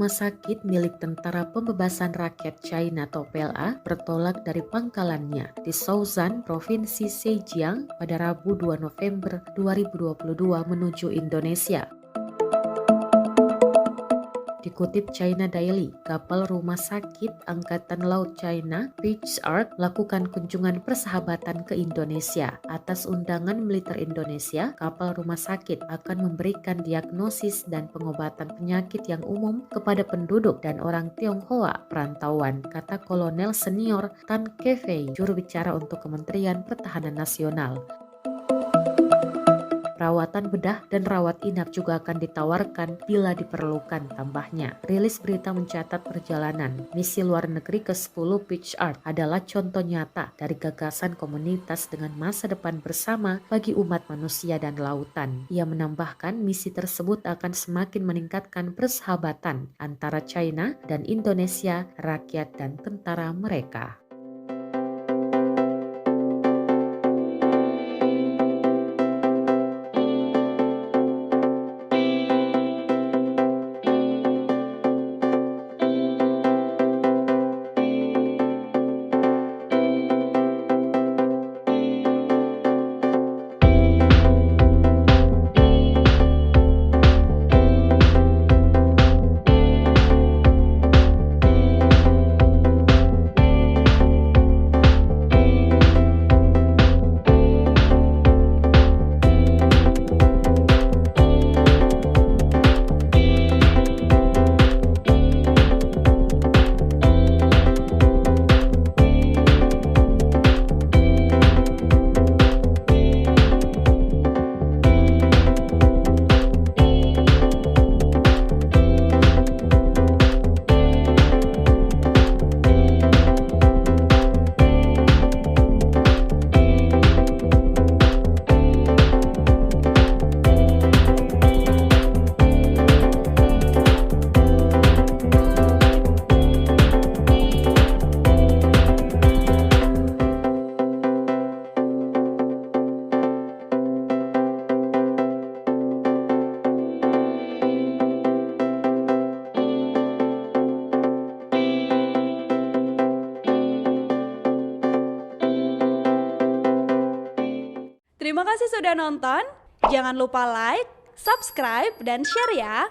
rumah sakit milik Tentara Pembebasan Rakyat China atau PLA bertolak dari pangkalannya di Shaozan, Provinsi Zhejiang pada Rabu 2 November 2022 menuju Indonesia. Dikutip China Daily, kapal rumah sakit Angkatan Laut China, Peach Ark, melakukan kunjungan persahabatan ke Indonesia. Atas undangan militer Indonesia, kapal rumah sakit akan memberikan diagnosis dan pengobatan penyakit yang umum kepada penduduk dan orang Tionghoa perantauan, kata Kolonel Senior Tan Kefei, juru bicara untuk Kementerian Pertahanan Nasional. Perawatan bedah dan rawat inap juga akan ditawarkan bila diperlukan, tambahnya. Rilis berita mencatat perjalanan misi luar negeri ke-10 Peach Ark adalah contoh nyata dari gagasan komunitas dengan masa depan bersama bagi umat manusia dan lautan. Ia menambahkan misi tersebut akan semakin meningkatkan persahabatan antara China dan Indonesia, rakyat dan tentara mereka. Terima kasih sudah nonton. Jangan lupa like, subscribe, dan share ya.